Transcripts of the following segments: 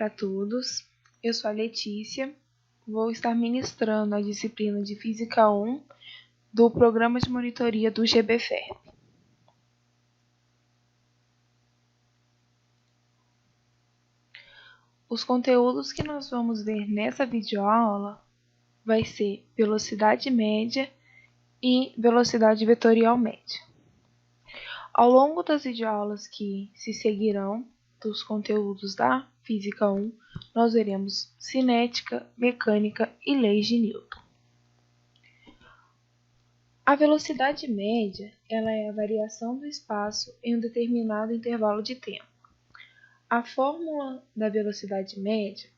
para todos. Eu sou a Letícia. Vou estar ministrando a disciplina de Física 1 do Programa de Monitoria do GBFERP. Os conteúdos que nós vamos ver nessa videoaula vai ser velocidade média e velocidade vetorial média. Ao longo das videoaulas que se seguirão dos conteúdos da Física 1, nós veremos cinética, mecânica e leis de Newton. A velocidade média ela é a variação do espaço em um determinado intervalo de tempo. A fórmula da velocidade média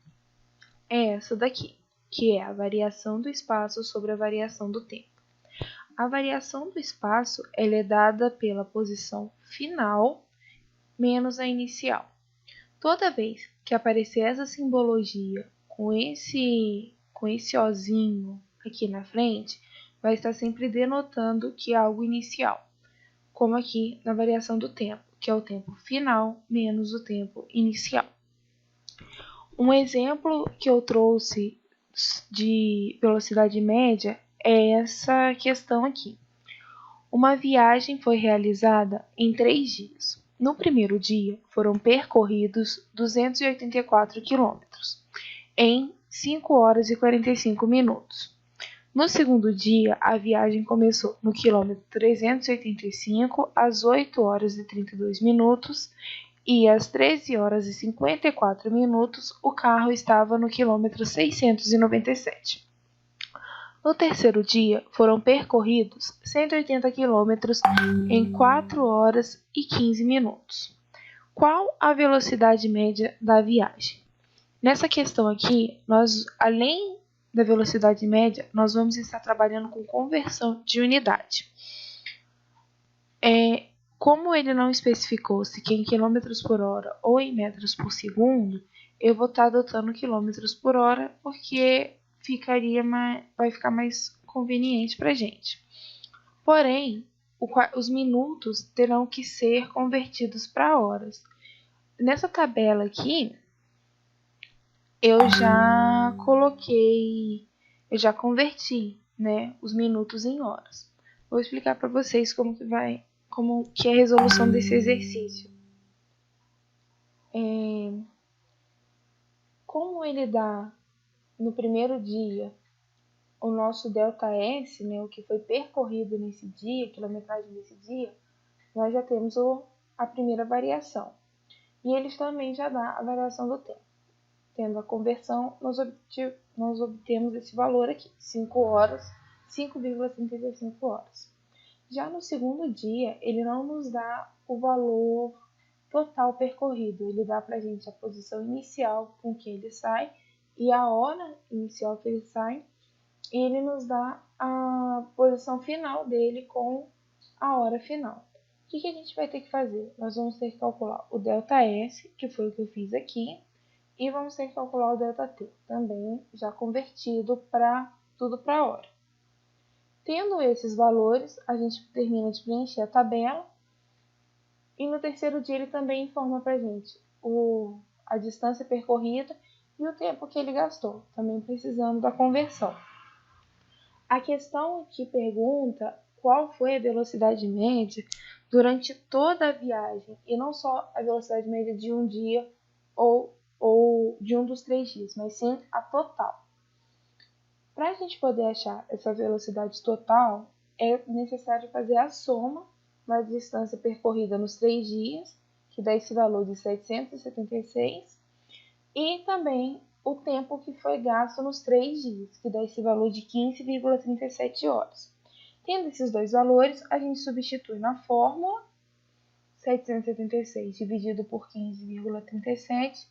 é essa daqui, que é a variação do espaço sobre a variação do tempo. A variação do espaço ela é dada pela posição final menos a inicial. Toda vez que aparecer essa simbologia com esse ozinho aqui na frente, vai estar sempre denotando que é algo inicial, como aqui na variação do tempo, que é o tempo final menos o tempo inicial. Um exemplo que eu trouxe de velocidade média é essa questão aqui. Uma viagem foi realizada em 3 dias. No primeiro dia, foram percorridos 284 quilômetros, em 5 horas e 45 minutos. No segundo dia, a viagem começou no quilômetro 385, às 8 horas e 32 minutos, e às 13 horas e 54 minutos, o carro estava no quilômetro 697. No terceiro dia, foram percorridos 180 quilômetros em 4 horas e 15 minutos. Qual a velocidade média da viagem? Nessa questão aqui, além da velocidade média, nós vamos estar trabalhando com conversão de unidade. Como ele não especificou se que é em quilômetros por hora ou em metros por segundo, eu vou estar adotando quilômetros por hora porque vai ficar mais conveniente para a gente. Porém, os minutos terão que ser convertidos para horas. Nessa tabela aqui, eu já converti, né, os minutos em horas. Vou explicar para vocês como que é a resolução desse exercício. Como ele dá no primeiro dia o nosso ΔS, né, o que foi percorrido nesse dia, a quilometragem desse dia, nós já temos a primeira variação. E eles também já dá a variação do tempo. Tendo a conversão, nós obtemos esse valor aqui, 5,35 horas. Já no segundo dia, ele não nos dá o valor total percorrido, ele dá para a gente a posição inicial com que ele sai e a hora inicial que ele sai, e ele nos dá a posição final dele com a hora final. O que a gente vai ter que fazer? Nós vamos ter que calcular o ΔS, que foi o que eu fiz aqui, e vamos ter que calcular o ΔT, também já convertido para tudo para hora. Tendo esses valores, a gente termina de preencher a tabela, e no terceiro dia ele também informa para a gente a distância percorrida e o tempo que ele gastou, também precisando da conversão. A questão aqui pergunta qual foi a velocidade média durante toda a viagem, e não só a velocidade média de um dia ou de um dos 3 dias, mas sim a total. Para a gente poder achar essa velocidade total, é necessário fazer a soma da distância percorrida nos 3 dias, que dá esse valor de 776, e também o tempo que foi gasto nos 3 dias, que dá esse valor de 15,37 horas. Tendo esses dois valores, a gente substitui na fórmula 776 dividido por 15,37,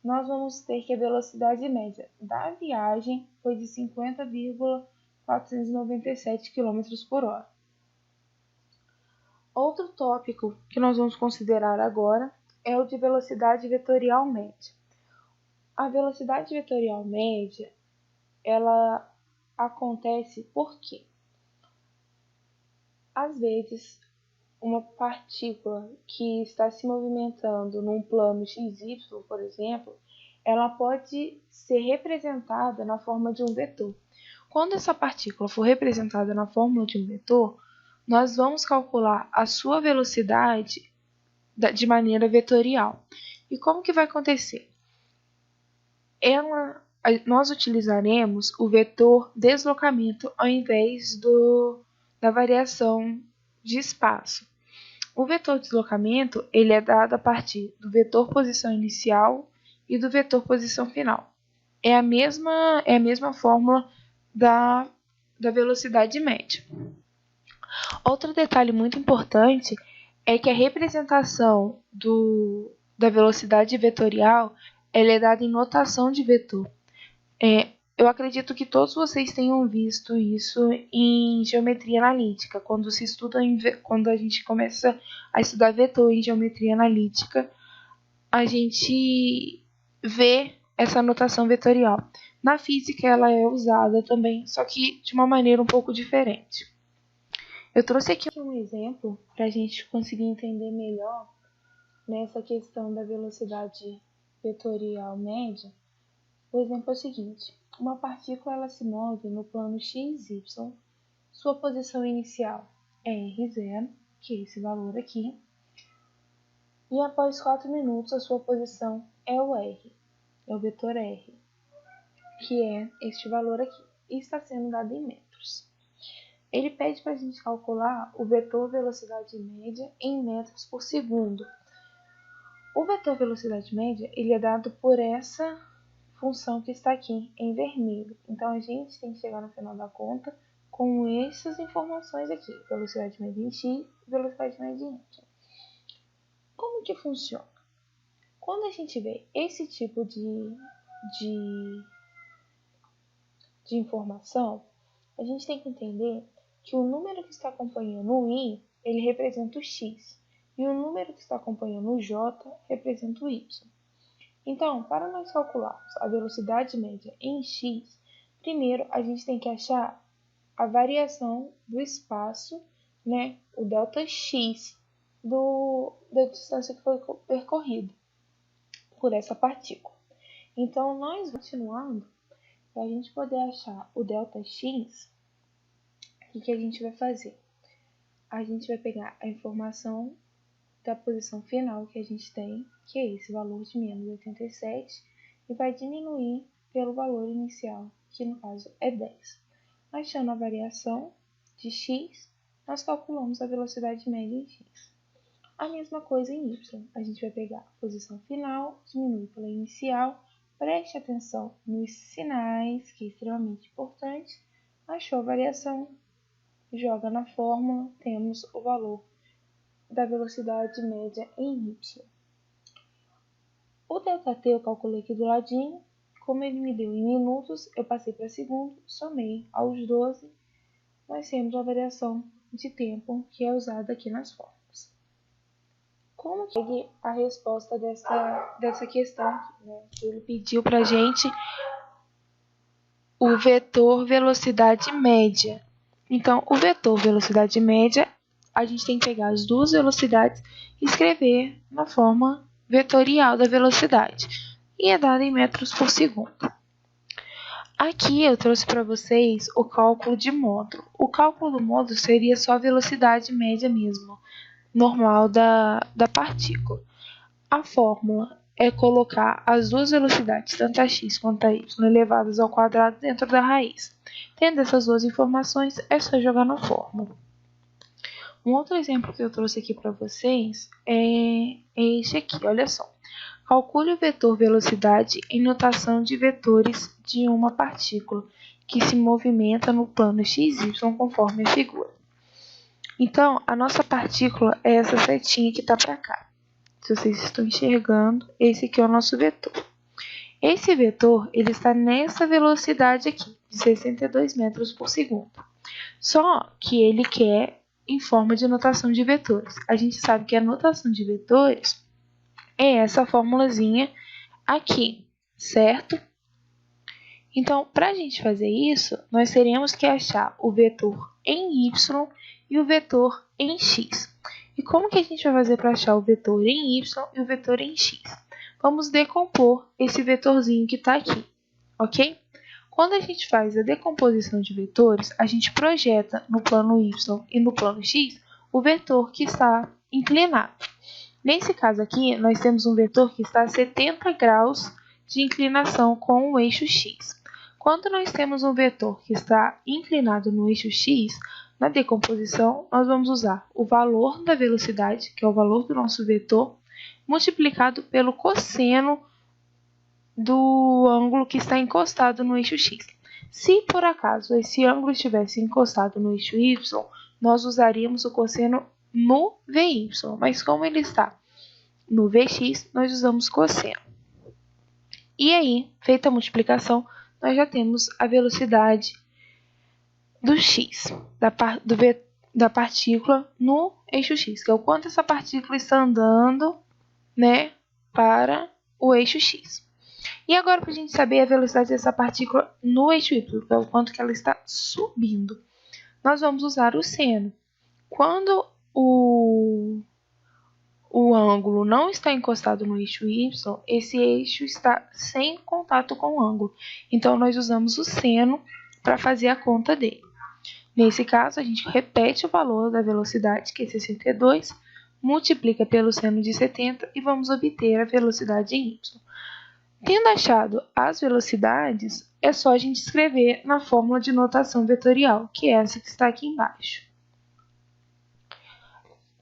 nós vamos ter que a velocidade média da viagem foi de 50,497 km por hora. Outro tópico que nós vamos considerar agora é o de velocidade vetorial média. A velocidade vetorial média, ela acontece porque, às vezes, uma partícula que está se movimentando num plano XY, por exemplo, ela pode ser representada na forma de um vetor. Quando essa partícula for representada na forma de um vetor, nós vamos calcular a sua velocidade de maneira vetorial. E como que vai acontecer? Nós utilizaremos o vetor deslocamento ao invés da variação de espaço. O vetor deslocamento ele é dado a partir do vetor posição inicial e do vetor posição final. É a mesma fórmula da velocidade média. Outro detalhe muito importante é que a representação da velocidade vetorial ela é dada em notação de vetor. Eu acredito que todos vocês tenham visto isso em geometria analítica. Quando a gente começa a estudar vetor em geometria analítica, a gente vê essa notação vetorial. Na física ela é usada também, só que de uma maneira um pouco diferente. Eu trouxe aqui um exemplo para a gente conseguir entender melhor nessa questão da velocidade vetorial média. O exemplo é o seguinte: uma partícula ela se move no plano x, y, sua posição inicial é r0, que é esse valor aqui, e após 4 minutos a sua posição é o r, é o vetor r, que é este valor aqui, e está sendo dado em metros. Ele pede para a gente calcular o vetor velocidade média em metros por segundo. O vetor velocidade média ele é dado por essa função que está aqui em vermelho. Então, a gente tem que chegar no final da conta com essas informações aqui. Velocidade média em x e velocidade média em y. Como que funciona? Quando a gente vê esse tipo de informação, a gente tem que entender que o número que está acompanhando o i, ele representa o x. E o número que está acompanhando o j representa o y. Então, para nós calcularmos a velocidade média em x, primeiro a gente tem que achar a variação do espaço, né, o delta_x da distância que foi percorrida por essa partícula. Então, nós continuando, para a gente poder achar o delta_x, o que a gente vai fazer? A gente vai pegar a informação da posição final que a gente tem, que é esse valor de menos 87, e vai diminuir pelo valor inicial, que no caso é 10. Achando a variação de x, nós calculamos a velocidade média em x. A mesma coisa em y. A gente vai pegar a posição final, diminuir pela inicial, preste atenção nos sinais, que é extremamente importante. Achou a variação, joga na fórmula, temos o valor da velocidade média em y. O ΔT eu calculei aqui do ladinho. Como ele me deu em minutos, eu passei para segundo, somei aos 12. Nós temos a variação de tempo que é usada aqui nas fórmulas. Como que é a resposta dessa questão, né? Ele pediu para a gente o vetor velocidade média. Então, o vetor velocidade média, a gente tem que pegar as duas velocidades e escrever na forma vetorial da velocidade. E é dada em metros por segundo. Aqui eu trouxe para vocês o cálculo de módulo. O cálculo do módulo seria só a velocidade média mesmo, normal da partícula. A fórmula é colocar as duas velocidades, tanto a x quanto a y, elevadas ao quadrado dentro da raiz. Tendo essas duas informações, é só jogar na fórmula. Um outro exemplo que eu trouxe aqui para vocês é este aqui, olha só. Calcule o vetor velocidade em notação de vetores de uma partícula que se movimenta no plano xy conforme a figura. Então, a nossa partícula é essa setinha que está para cá. Se vocês estão enxergando, esse aqui é o nosso vetor. Esse vetor ele está nessa velocidade aqui, de 62 metros por segundo. Só que ele quer em forma de notação de vetores. A gente sabe que a notação de vetores é essa formulazinha aqui, certo? Então, para a gente fazer isso, nós teremos que achar o vetor em y e o vetor em x. E como que a gente vai fazer para achar o vetor em y e o vetor em x? vamos decompor esse vetorzinho que está aqui, ok? Quando a gente faz a decomposição de vetores, a gente projeta no plano y e no plano x o vetor que está inclinado. Nesse caso aqui, nós temos um vetor que está a 70 graus de inclinação com o eixo x. Quando nós temos um vetor que está inclinado no eixo x, na decomposição, nós vamos usar o valor da velocidade, que é o valor do nosso vetor, multiplicado pelo cosseno do ângulo que está encostado no eixo x. Se por acaso esse ângulo estivesse encostado no eixo y, nós usaríamos o cosseno no VY, mas como ele está no VX, nós usamos cosseno. E aí, feita a multiplicação, nós já temos a velocidade do x, da partícula no eixo x, que é o quanto essa partícula está andando, né, para o eixo x. E agora, para a gente saber a velocidade dessa partícula no eixo y, que é o quanto que ela está subindo, nós vamos usar o seno. Quando o ângulo não está encostado no eixo y, esse eixo está sem contato com o ângulo. Então, nós usamos o seno para fazer a conta dele. Nesse caso, a gente repete o valor da velocidade, que é 62, multiplica pelo seno de 70 e vamos obter a velocidade em y. Tendo achado as velocidades, é só a gente escrever na fórmula de notação vetorial, que é essa que está aqui embaixo.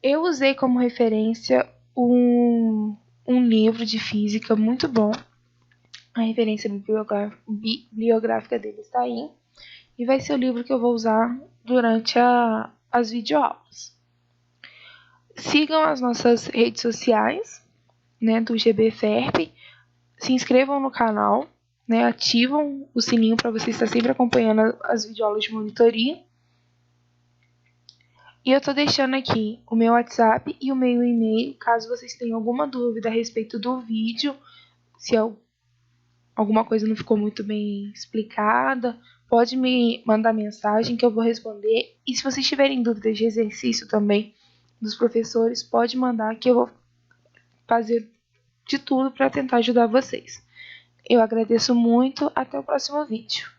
Eu usei como referência um livro de física muito bom. A referência bibliográfica dele está aí. E vai ser o livro que eu vou usar durante as videoaulas. Sigam as nossas redes sociais, né, do GBFERP. Se inscrevam no canal, né, ativam o sininho para você estar sempre acompanhando as videoaulas de monitoria. E eu estou deixando aqui o meu WhatsApp e o meu e-mail, caso vocês tenham alguma dúvida a respeito do vídeo, se alguma coisa não ficou muito bem explicada, pode me mandar mensagem que eu vou responder. E se vocês tiverem dúvidas de exercício também dos professores, pode mandar que eu vou fazer de tudo para tentar ajudar vocês. Eu agradeço muito, até o próximo vídeo.